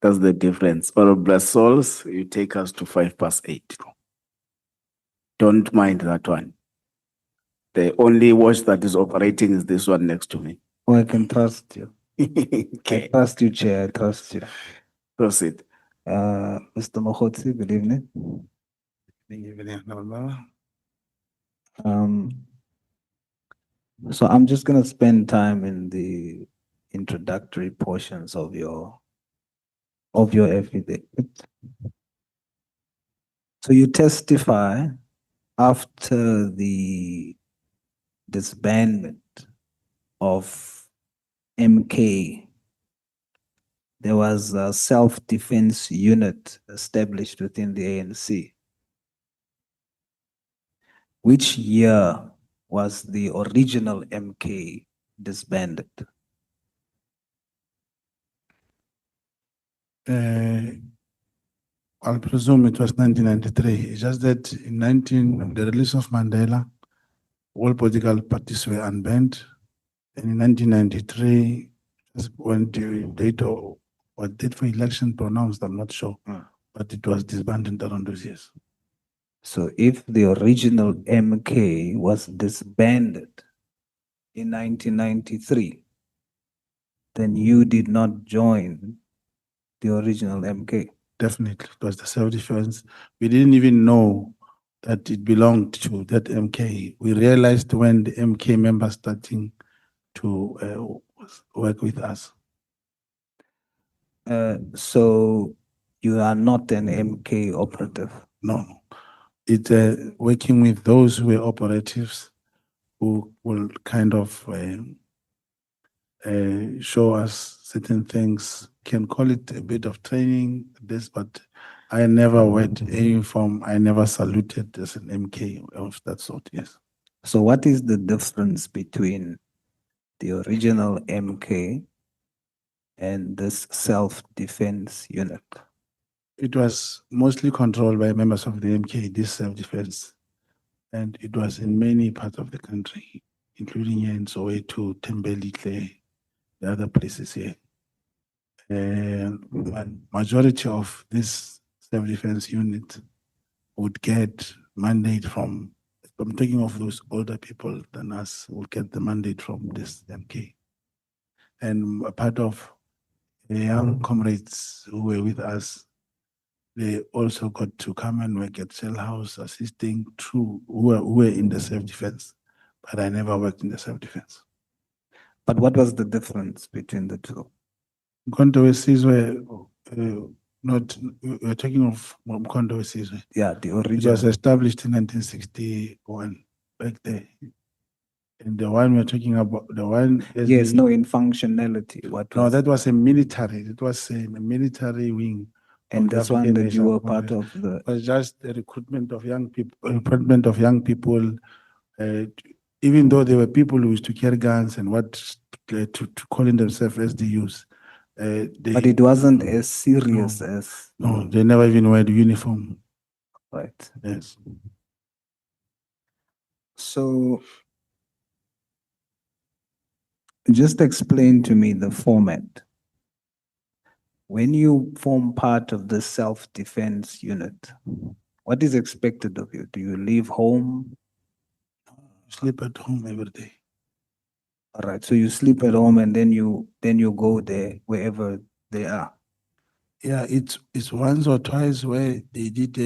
That's the difference. Or bless souls, you take us to 8:05. Don't mind that one. The only watch that is operating is this one next to me. Oh, I can trust you. I Okay, trust you, Chair. I trust you. proceed. Mr. Mogotsi, good evening. Um, so I'm just going to spend time in the introductory portions of your affidavit. So you testify after the disbandment of MK, there was a self-defense unit established within the ANC. Which year was the original MK disbanded? I'll presume it was 1993. It's just that the release of Mandela, all political parties were unbanned. And in 1993, that's when the date or what date for election pronounced, I'm not sure, but it was disbanded around those years. So if the original MK was disbanded in 1993, then you did not join the original MK. Definitely, it was the self-defense. We didn't even know that it belonged to that MK. We realized when the MK members starting to work with us. So you are not an MK operative. No, it's working with those who are operatives who will kind of show us certain things. Can call it a bit of training, but I never went any uniform. I never saluted as an MK of that sort. Yes. So what is the difference between the original MK and this self-defense unit? It was mostly controlled by members of the MK, this self-defense, and it was in many parts of the country, including here in Soweto, Tembelihle, the other places here. And majority of this self-defense unit would get mandate from, I'm talking of those older people than us, would get the mandate from this MK. And a part of the young comrades who were with us, they also got to come and work at Cell House, assisting who were in the self-defense, but I never worked in the self-defense. But what was the difference between the two? Mkhonto Wesizwe, we're talking of Mkhonto Wesizwe. Yeah, the It original. was established in 1961, back there. And the one we're talking about, the one... Yes, no, in functionality. What No, was, that was a military. It was a military wing. and of the this one African that you were National part Congress. of the... It was just the recruitment of young people, even though there were people who used to carry guns and to calling themselves SDUs. But it wasn't as serious as... No, they never even wear the uniform. Right. Yes. So just explain to me the format. When you form part of the self-defense unit, what is expected of you? Do you leave home? Sleep at home every day. All right, so you sleep at home and then you go there wherever they are. Yeah, it's once or twice where they did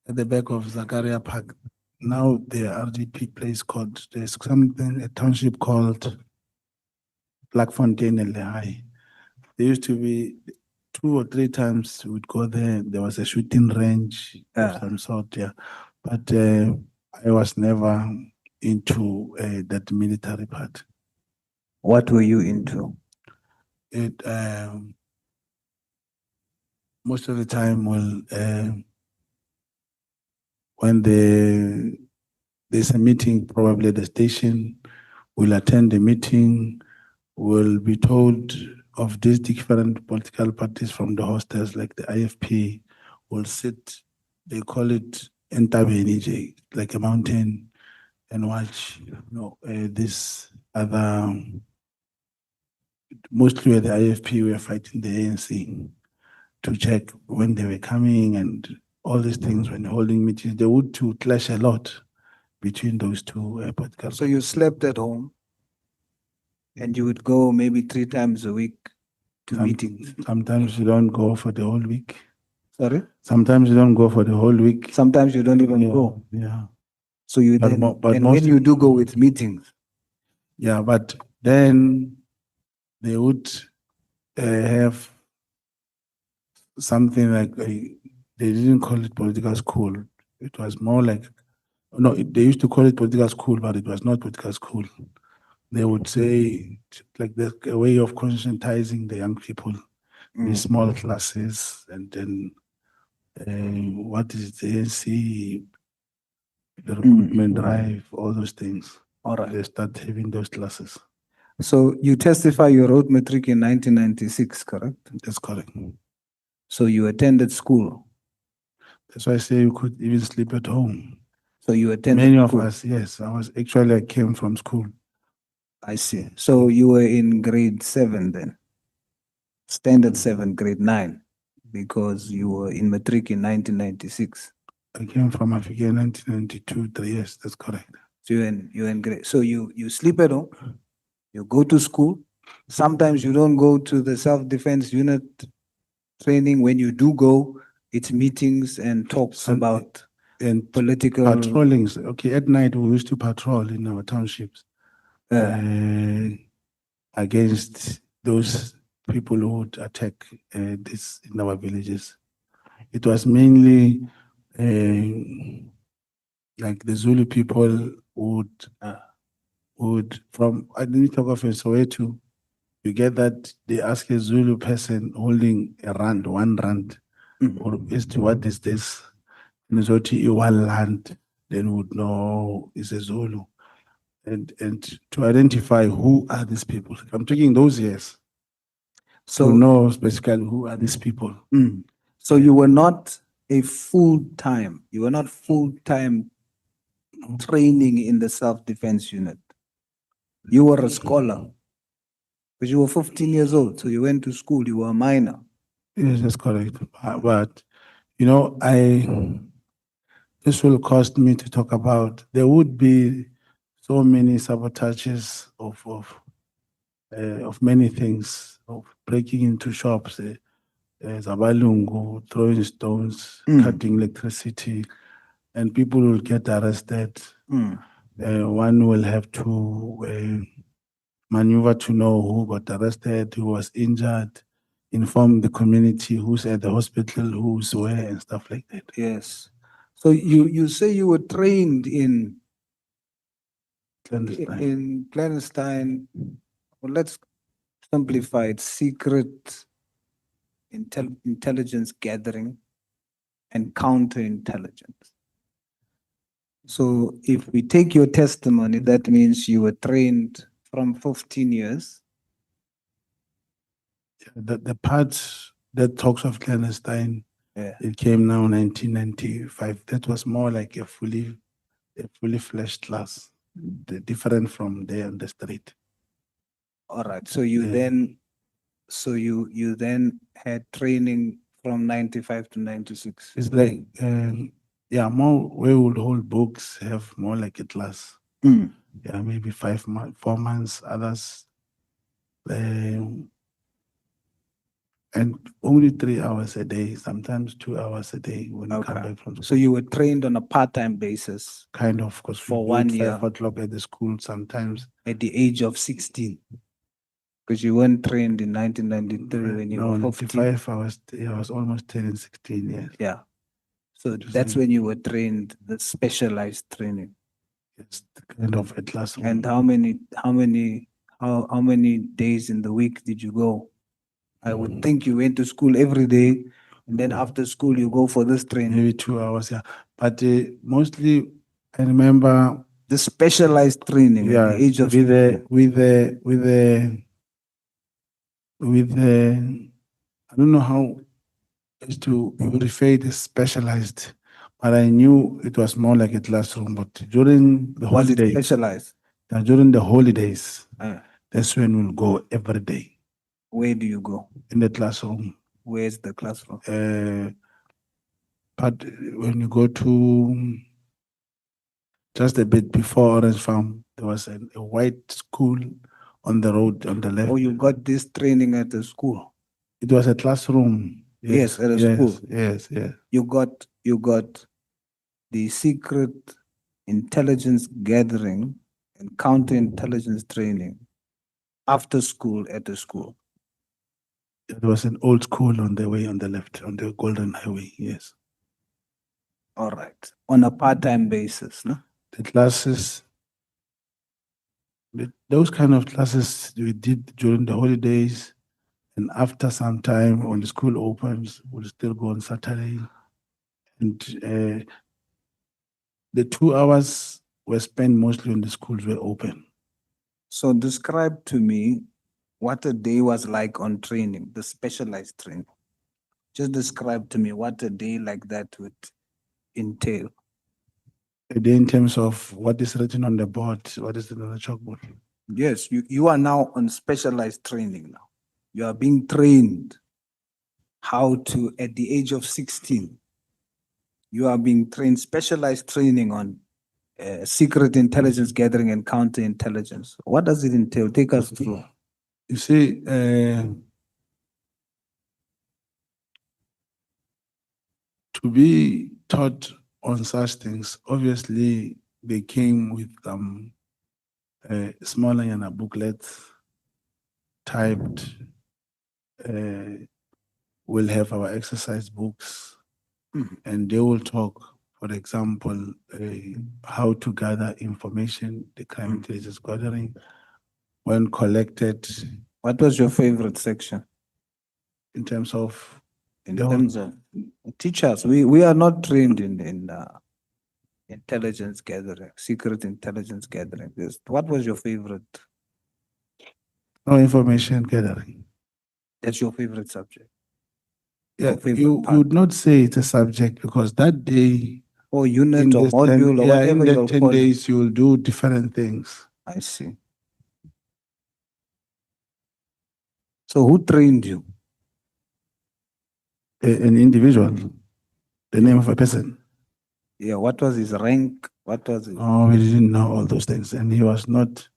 at the back of Zakaria Park. Now the RDP place called, there's something, a township called Blackfontein and Lehigh. There used to be 2 or 3 times we'd go there. There was a shooting range of some sort, yeah. But I was never into that military part. What were you into? It most of the time when there's a meeting, probably at the station, we'll attend the meeting, we'll be told of these different political parties from the hostels, like the IFP, will sit, they call it Entabenije, like a mountain, and watch this other mostly with the IFP, we were fighting the ANC to check when they were coming and all these things when holding meetings. They would to clash a lot between those two political. So you slept at home and you would go maybe 3 times a week to meetings. Sometimes you don't go for the whole week. Sorry? Sometimes you don't go for the whole week. Sometimes you don't even go. Yeah. So you But then, mo- but and most- when you do go with meetings, Yeah, but then they would have something like they didn't call it political school. It was more like they used to call it political school, but it was not political school. They would say like a way of conscientizing the young people in small classes, and then what is the ANC, the recruitment drive, all those things. all right. They start having those classes. So you testify you wrote matric in 1996, correct? That's correct. So you attended school. That's why I say you could even sleep at home. So you attended Many of school. us, yes. I came from school. I see. So you were in grade 7 then, standard 7, grade 9, because you were in matric in 1996. I came from Africa in 1992, 3 years. That's correct. So you're in grade. So you sleep at home, you go to school. Sometimes you don't go to the self-defense unit training. When you do go, it's meetings and talks Some- about And political. patrollings. Okay, at night we used to patrol in our townships against those people who would attack this in our villages. It was mainly like the Zulu people would from I didn't talk of Soweto. You get that they ask a Zulu person holding a rand, 1 rand, or as to what is this? And it's only 1 land, then would know it's a Zulu. And to identify who are these people. I'm taking those years So to know specifically who are these people. So you were not you were not full-time training in the self-defense unit. You were a scholar. Because you were 15 years old, so you went to school, you were a minor. Yes, that's correct. But this will cost me to talk about. There would be so many sabotages of many things, of breaking into shops, Zabalungu, throwing stones, cutting electricity, and people will get arrested. One will have to maneuver to know who got arrested, who was injured, inform the community who's at the hospital, who's where, and stuff like that. Yes. So you say you were trained in clandestine, well, let's simplify it, secret intelligence gathering and counterintelligence. So if we take your testimony, that means you were trained from 15 years. The part that talks of clandestine, it came now 1995. That was more like a fully fledged class, different from there on the street. All right. So you then had training from 95 to 96. It's like more we would hold books, have more like a class. Yeah, maybe 4 months, others. And only 3 hours a day, sometimes 2 hours a day when you come back from school. So you were trained on a part-time basis Kind of, because for 1 year 5 o'clock at the school sometimes. at the age of 16. Because you weren't trained in 1993 when you were 15. 95, I was almost turning 16 years. Yeah. So that's when you were trained, the specialized training. It's kind of a class. And how many days in the week did you go? I would think you went to school every day, and then after school you go for this training. Maybe 2 hours, yeah. But mostly, I remember the specialized training at the age of with the I don't know how is to refer to specialized, but I knew it was more like a classroom. But during the Was it holidays, specialized? during the holidays, that's when we'll go every day. Where do you go? in the classroom. Where's the classroom? But when you go to just a bit before Orange Farm, there was a white school on the road on the left. Oh, you got this training at the school. It was a classroom. Yes, at a yes, school. Yes, yes. You got the secret intelligence gathering and counterintelligence training after school at the school. It was an old school on the way on the left, on the Golden Highway. Yes. All right. On a part-time basis, no? The classes, those kind of classes we did during the holidays, and after some time when the school opens, we'll still go on Saturday. And the 2 hours were spent mostly when the schools were open. So describe to me what a day was like on training, the specialized training. Just describe to me what a day like that would entail. A day in terms of what is written on the board, what is on the chalkboard. Yes, you are now on specialized training now. You are being trained how to, at the age of 16, you are being trained, specialized training on secret intelligence gathering and counterintelligence. What does it entail? Take us through. You see, to be taught on such things, obviously they came with smaller and a booklet typed. We'll have our exercise books, Mhm. and they will talk, for example, how to gather information, the crime intelligence gathering, when collected, What was your favorite section in terms of in the whole- terms of teachers? We are not trained in intelligence gathering, secret intelligence gathering. What was your favorite? no information gathering. That's your favorite subject. Yeah, Your favorite you part. would not say it's a subject because that day, Or in unit or this 10 module or yeah, whatever in you'll the 10 call it. days, you will do different things. I see. So who trained you? An individual, the name of a person. Yeah, what was his rank? What was it? Oh, we didn't know all those things, and he was not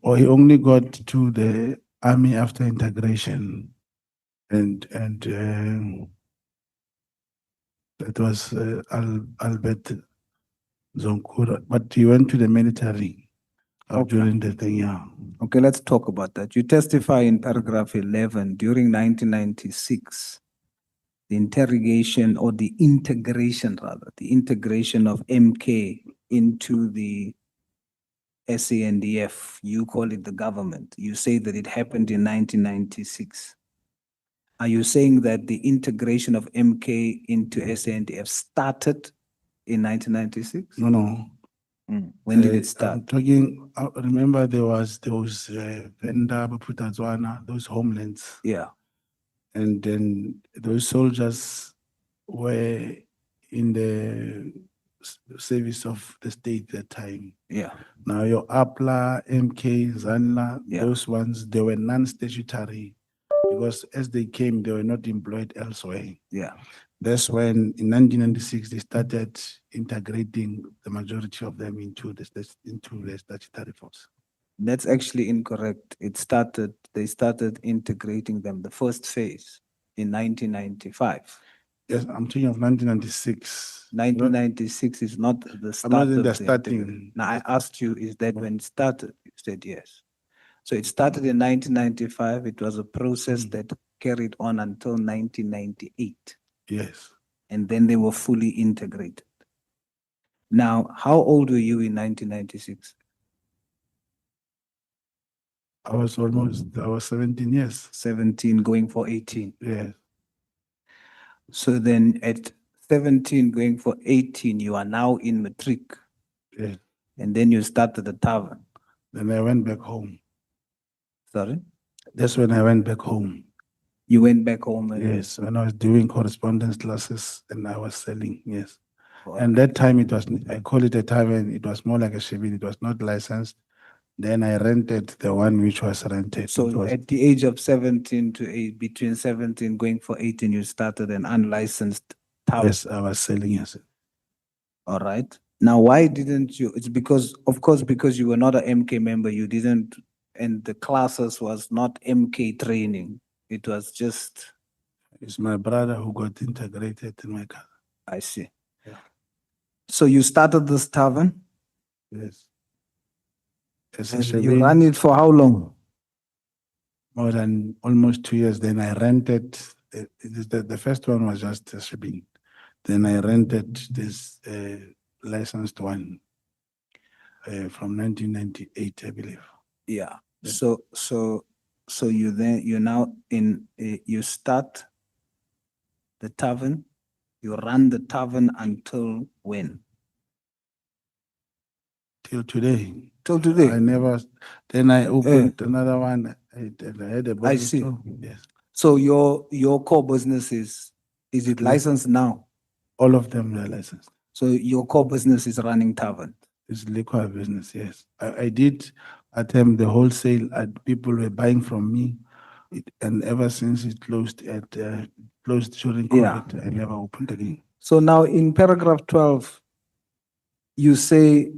or he only got to the army after integration, and that was Albert Zonkura, but he went to the military Okay. during the thing. Yeah. Okay, let's talk about that. You testify in paragraph 11 during 1996, the interrogation or the integration rather, the integration of MK into the SANDF. You call it the government. You say that it happened in 1996. Are you saying that the integration of MK into SANDF started in 1996? No. When did it I'm start? talking. I remember there was those Venda, Baputazwana, those homelands, Yeah. and then those soldiers were in the service of the state at that time. Yeah. Now your APLA, MK, Zanla, Yeah. those ones, they were non-statutory because as they came, they were not employed elsewhere. Yeah. That's when in 1996 they started integrating the majority of them into the statutory force. That's actually incorrect. They started integrating them, the first phase, in 1995. Yes, I'm thinking of 1996. 1996 is not the start not in of the the starting. integration. Now, I asked you, is that when it started? You said yes. So it started in 1995. It was a process that carried on until 1998. Yes. And then they were fully integrated. Now, how old were you in 1996? I was 17 years. 17, going for 18. Yes. So then at 17, going for 18, you are now in matric. Yes. And then you started the tavern. Then I went back home. Sorry? That's when I went back home. You went back home and Yes, when I was doing correspondence classes and I was selling, yes. All And that time it was, I call it a tavern, it was more like a shebeen, it was not licensed, Then I rented the one which was rented. It So was- at the age of 17 to 8, between 17 going for 18, you started an unlicensed tavern. yes, I was selling yes. All right. Now, why didn't you? It's because, of course, because you were not an MK member, you didn't, and the classes was not MK training. It was just, It's my brother who got integrated in my car. I see. Yeah. So you started this tavern, Yes. and Essentially, you ran it for how long? more than almost 2 years. Then I rented, the first one was just shipping. Then I rented this licensed one from 1998, I believe. Yeah. Yeah. So you then, you're now in, you start the tavern, you run the tavern until when? Till today. Till today? I never, then I opened another one. I had a bottle see. store. Yes. So your core business is it Yeah. licensed now? All of them are licensed. So your core business is running tavern. It's liquor business, yes. I did attempt the wholesale, people were buying from me. And ever since it closed closed during Yeah. COVID, I never opened again. So now in paragraph 12, you say,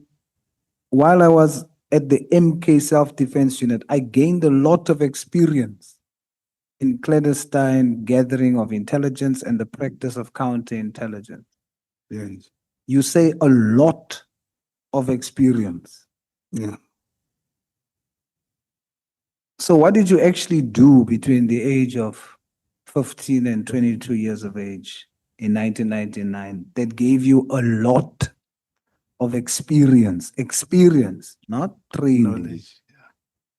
while I was at the MK Self-Defense Unit, I gained a lot of experience in clandestine gathering of intelligence and the practice of counterintelligence. Yes. You say a lot of experience. Yeah. So what did you actually do between the age of 15 and 22 years of age in 1999 that gave you a lot of experience, not training, Knowledge.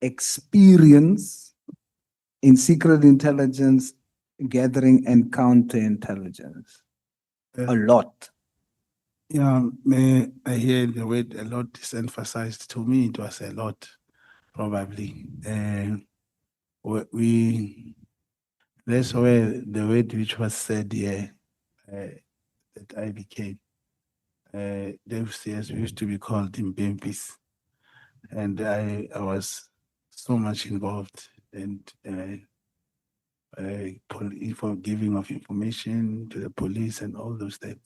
experience in secret intelligence gathering and counterintelligence? Yeah. A lot. Yeah, I hear the word a lot is emphasized. To me, it was a lot, probably. That's where the word which was said here, that I became. Those years used to be called Impempis. And I was so much involved and for giving of information to the police and all those things.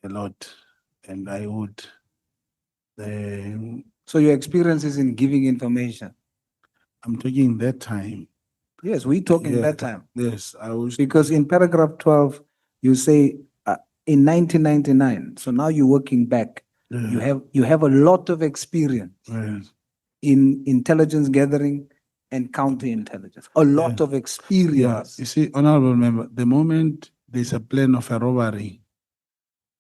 A lot. And I would, So your experience is in giving information. I'm talking that time. Yes, we talking Yeah. that time. Yes, I was. Because in paragraph 12, you say in 1999, so now you're working back, you have a lot of experience Yes. in intelligence gathering and counterintelligence. A lot Yeah. of Yeah, experience. you see, honorable member, the moment there's a plan of a robbery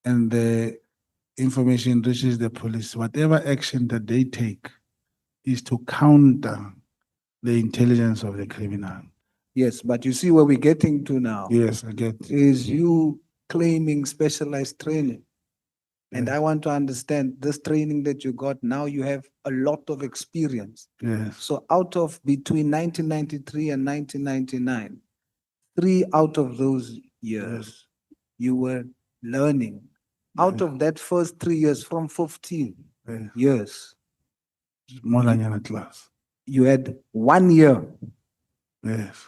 and the information reaches the police, whatever action that they take is to counter the intelligence of the criminal. Yes, but you see where we're getting to now Yes, I get. is you claiming specialized training. And Yes. I want to understand this training that you got, now you have a lot of experience. Yes. So out of between 1993 and 1999, 3 out of those years, you were learning. Out of that first 3 years, from 15 Yes. years, More than a class. you had 1 year Yes.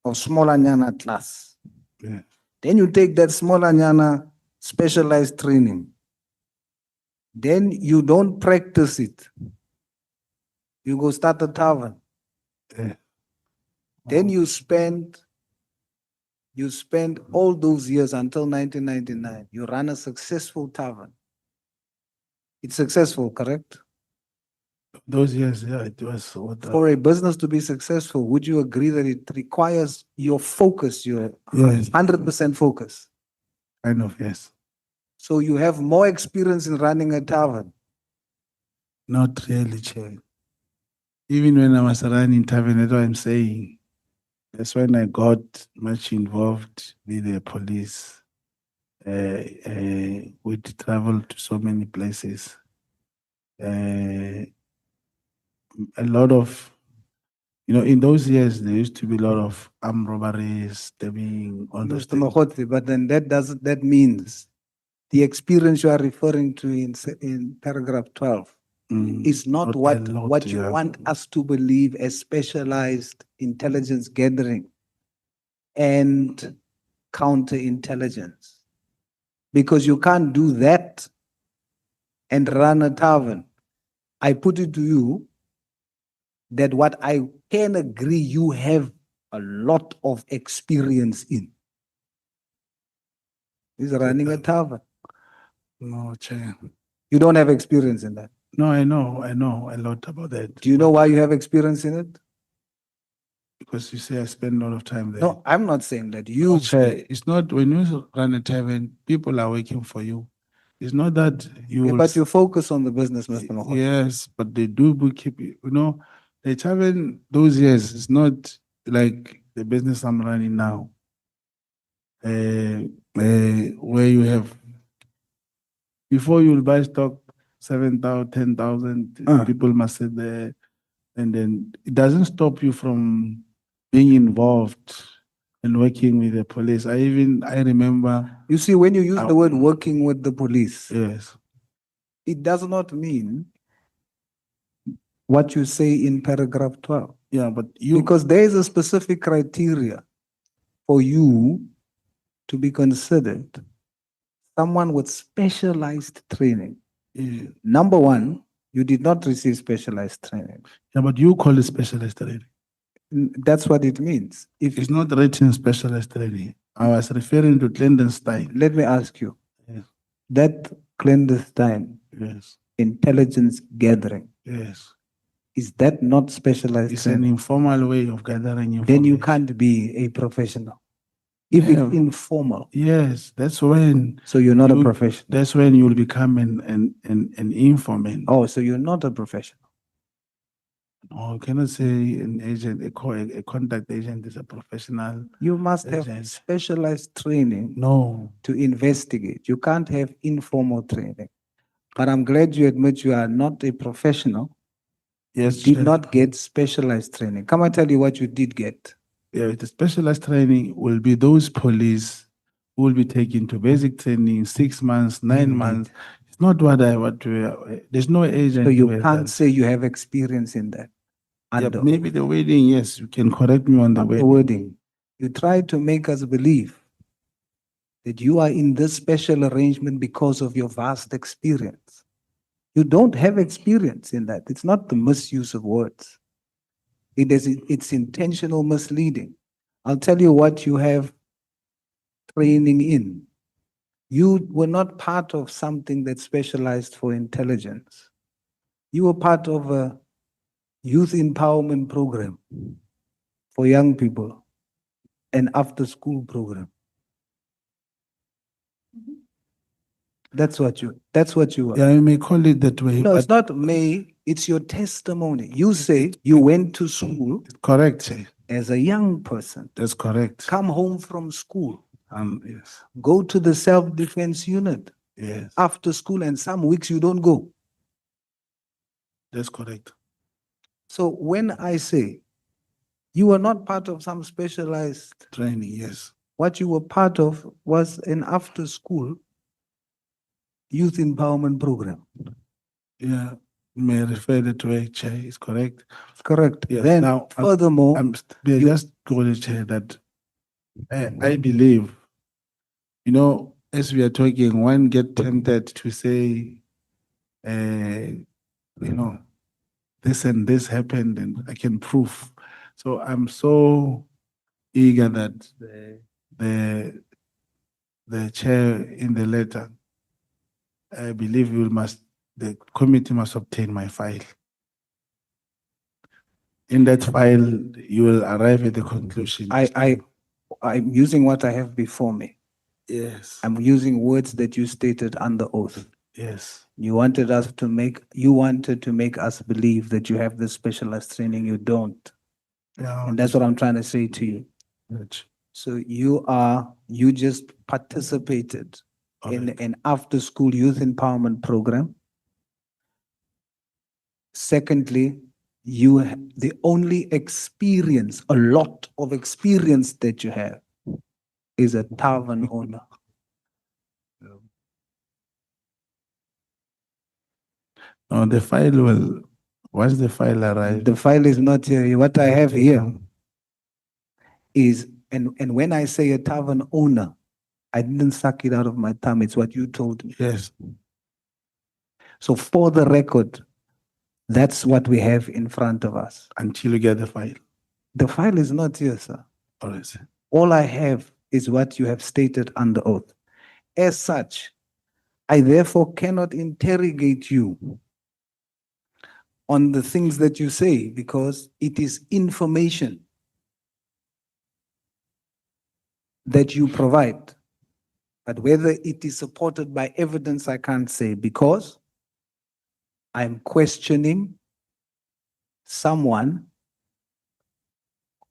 of smaller nyana class. Yes. Then you take that smaller nyana specialized training. Then you don't practice it. You go start a tavern. Yes. Then you spend all those years until 1999. You run a successful tavern. It's successful, correct? Those years, yeah, it was what For a business to be successful, would you agree that it requires your focus, your Yes. 100% focus? Kind of, yes. So you have more experience in running a tavern. Not really, Chair. Even when I was running tavern, that's what I'm saying. That's when I got much involved with the police. We traveled to so many places. A lot of, in those years, there used to be a lot of armed robberies, stabbing, all those Mr. things. Mogotsi, but then that means the experience you are referring to in paragraph 12 is not Not a what, lot, what you yeah. want us to believe as specialized intelligence gathering and counterintelligence. Because you can't do that and run a tavern. I put it to you that what I can agree you have a lot of experience in is running a tavern. No, Chair. You don't have experience in that. No, I know a lot about that. Do you know why you have experience in it? Because you say I spend a lot of time there. No, I'm not saying that. No, You Chair, it's not when you run a tavern, people are working for you. It's not that you Yeah, will but you focus on the business, Mr. Mogotsi. Yes, but they do bookkeep. You know, the tavern those years is not like the business I'm running now. Where you have before you'll buy stock 7,000, 10,000, people must sit there, and then it doesn't stop you from being involved and working with the police. I remember. You see, when you use the word working with the police, Yes. it does not mean what you say in paragraph 12. Yeah, but you Because there is a specific criteria for you to be considered someone with specialized training. yeah, Number one, you did not receive specialized training. but you call it specialist training. That's what it means. If It's not written specialist training. I was referring to clandestine. let me ask you, Yes. that clandestine Yes. intelligence gathering, Yes. is that not specialized It's an training? informal way of gathering information. Then you can't be a professional. If Yeah. it's informal, Yes, that's when. so you're not a you- professional. That's when you'll become an informant. Oh, so you're not a professional. No, you cannot say an agent, a contact agent is a professional. You must have Agent. specialized training No. to investigate. You can't have informal training. But I'm glad you admit you are not a professional. Yes. Did Chair. not get specialized training. Come and tell you what you did get. Yeah, the specialized training will be those police who will be taken to basic training 6 months, 9 months. It's not there's no agent. So who you has can't that. say you have experience in that. Yeah, Under maybe the wording, yes, you can correct me on the not the wording. wording. You try to make us believe that you are in this special arrangement because of your vast experience. You don't have experience in that. It's not the misuse of words. It's intentional misleading. I'll tell you what you have training in. You were not part of something that specialized for intelligence. You were part of a youth empowerment program for young people, an after school program. That's what you were. Yeah, you may call it that way. No, but it's not may, it's your testimony. You say you went to school correct. Chair. as a young person, That's correct. come home from school, Yes. go to the self-defense unit Yes. after school, and some weeks you don't go. That's correct. So when I say you were not part of some specialized, Training, yes. what you were part of was an after school youth empowerment program. Yeah. You may refer that way, Chair. It's correct. Correct. Yes. Then Now, furthermore, may just go to Chair that I believe, as we are talking, one get tempted to say, this and this happened and I can prove. So I'm so eager that the chair in the letter, I believe the committee must obtain my file. In that file, you will arrive at the conclusion. I'm using what I have before me. Yes. I'm using words that you stated under oath. Yes. You wanted to make us believe that you have this specialized training. You don't. Yeah, And that's what I'm trying to say to you. Right. So you just participated in an after school youth empowerment program. Secondly, the only experience, a lot of experience that you have is a tavern owner. No, the file will, once the file arrives, The file is not here. What I have here is, and when I say a tavern owner, I didn't suck it out of my thumb. It's what you told me. yes, So for the record, that's what we have in front of us. until you get the file. The file is not here, sir. All right, sir. All I have is what you have stated under oath. As such, I therefore cannot interrogate you on the things that you say because it is information that you provide. But whether it is supported by evidence, I can't say because I'm questioning someone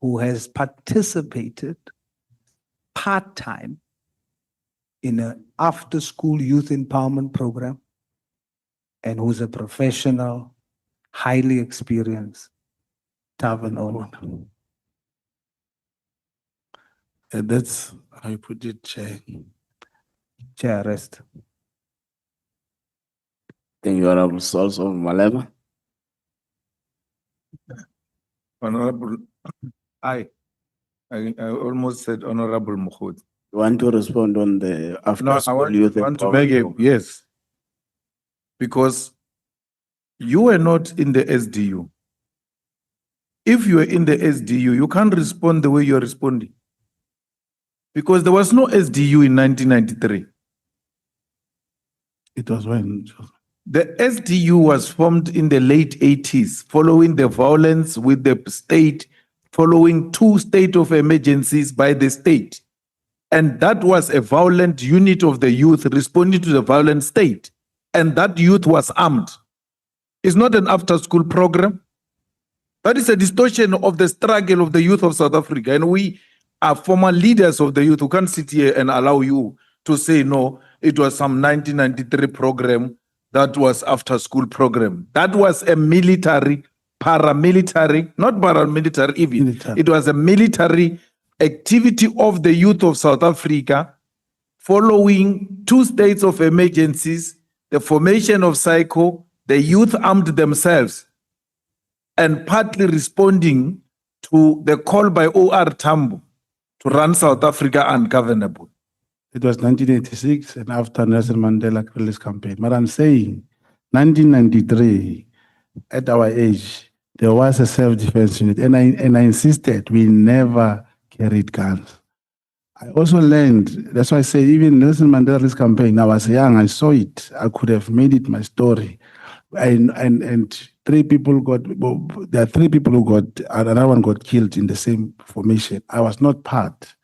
who has participated part-time in an after-school youth empowerment program and who's a professional, highly experienced tavern owner. That's how you put it, Chair. Chair, rest. Thank you, Honorable Sauls of Malema. Honorable, I almost said Honorable Mogotsi. You want to respond on the No, after I school youth want to make empowerment a, yes. Because you were not in the SDU. If you were in the SDU, you can't respond the way you're responding. Because there was no SDU in 1993. It was when, The SDU was formed in the late 80s, following the violence with the state, following 2 state of emergencies by the state. And that was a violent unit of the youth responding to the violent state. And that youth was armed. It's not an after-school program. That is a distortion of the struggle of the youth of South Africa. And we are former leaders of the youth who can't sit here and allow you to say, no, it was some 1993 program that was after-school program. That was a military, paramilitary, not paramilitary even. Military. It was a military activity of the youth of South Africa following 2 states of emergencies, the formation of psycho, the youth armed themselves and partly responding to the call by O.R. Tambo to run South Africa ungovernable. it was 1986 and after Nelson Mandela release campaign. But I'm saying 1993, at our age, there was a self-defense unit and I insisted we never carried guns. I also learned, that's why I say even Nelson Mandela release campaign, I was young, I saw it, I could have made it my story. And 3 people got, there are 3 people who got, another one got killed in the same formation. I was not part.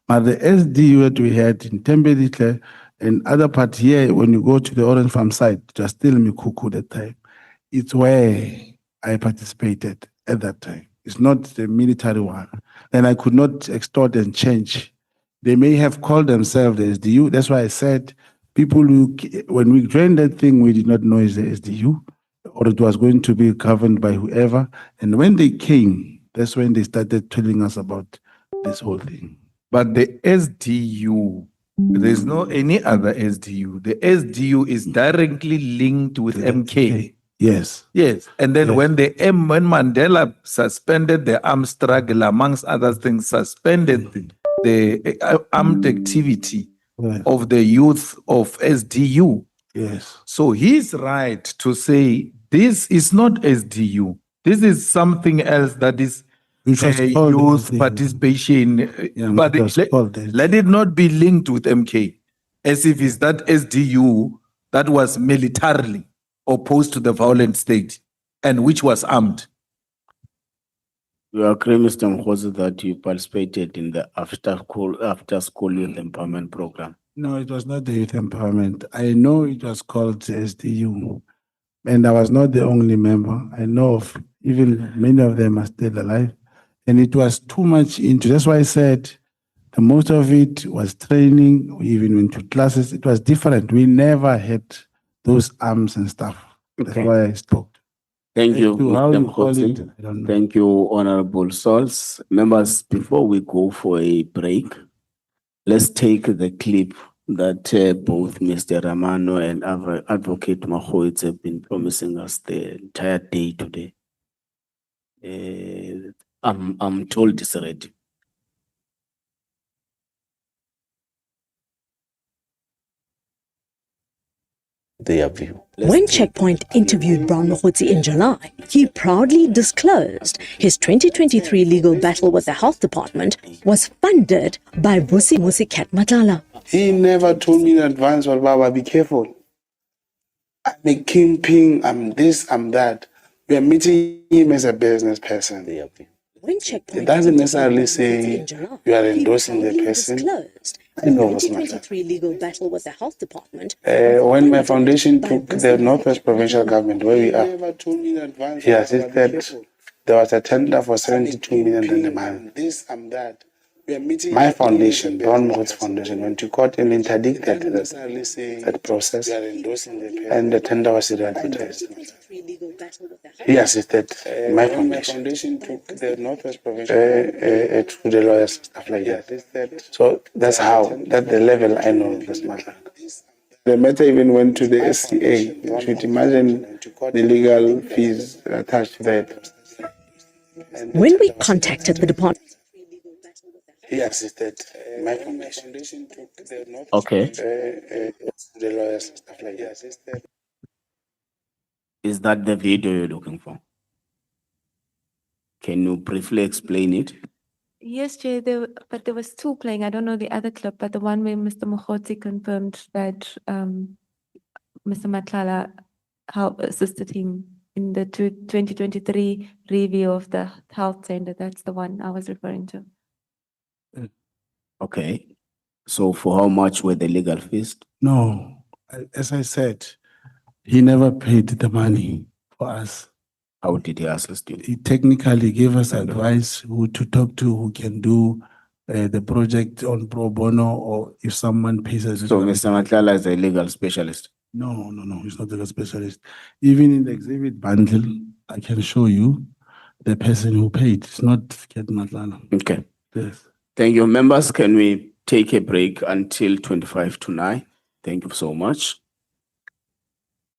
But the SDU that we had in Tembelihle and other part here, when you go to the Orange Farm site, it was still Mikuku that time. It's where I participated at that time. It's not the military one. And I could not extort and change. They may have called themselves the SDU. That's why I said, people who, when we joined that thing, we did not know it's the SDU, or it was going to be governed by whoever. And when they came, that's when they started telling us about this whole thing. But the SDU, there's no any other SDU. The SDU is directly linked with MK. Yes. Yes. And then Yes. when Mandela suspended the armed struggle, amongst other things, suspended the armed activity Yes. of the youth of SDU. Yes. So he's right to say this is not SDU. This is something else that is Which was called youth SDU. participation. Yeah, But it was called SDU. let it not be linked with MK, as if it's that SDU that was militarily opposed to the violent state and which was armed. You agree, Mr. Mogotsi, that you participated in the after school youth empowerment program? No, it was not the youth empowerment. I know it was called SDU. And I was not the only member. I know of even many of them are still alive. And it was too much into, that's why I said the most of it was training. We even went to classes. It was different. We never had those arms and stuff. That's Okay. why I stopped. Thank you, As to how Mr. you call Mogotsi. it, I don't know. Thank you, Honorable Sauls. Members, before we go for a break, let's take the clip that both Mr. Ramano and Advocate Mogotsi have been promising us the entire day today. I'm told it's ready. their view. When Checkpoint interviewed Brown Mogotsi in July, he proudly disclosed his 2023 legal battle with the health department was funded by Vusi Musicat Matala. He never told me in advance, well, Baba, be careful. I'm a kingpin, I'm this, I'm that. We are meeting him as a business person. Their view. When Checkpoint It doesn't interviewed necessarily Brown say Mogotsi in July, you are he endorsing the proudly person. disclosed I know the what's matter. 2023 legal battle with the health department. When my funded foundation by took Vusi the Northwest Provincial Matala. Government, where we are, he assisted. There was a tender for 72 million in the month. This, I'm that. My foundation, Brown Mogotsi Foundation, went to court and interdicted that process, and the tender was advertised. He assisted my foundation took the Northwest Provincial to the lawyers, stuff like that. So that's how, that's the level I know this matter. The matter even went to the SCA. You should imagine the legal fees attached to that. When we contacted the department, He assisted my foundation. Okay. The lawyers, stuff like that. Is that the video you're looking for? Can you briefly explain it? Yes, Chair, but there was two playing. I don't know the other clip, but the one where Mr. Mogotsi confirmed that Mr. Matlala assisted him in the 2023 review of the health center. That's the one I was referring to. Okay. So for how much were the legal fees? No, as I said, he never paid the money for us. How did he assist you? He technically gave us advice who to talk to, who can do the project on pro bono, or if someone pays us. So Mr. Matlala is a legal specialist. No, he's not a specialist. Even in the exhibit bundle, I can show you the person who paid. It's not Ket Matlala. Okay. Yes. Thank you. Members, can we take a break until 9:25? Thank you so much.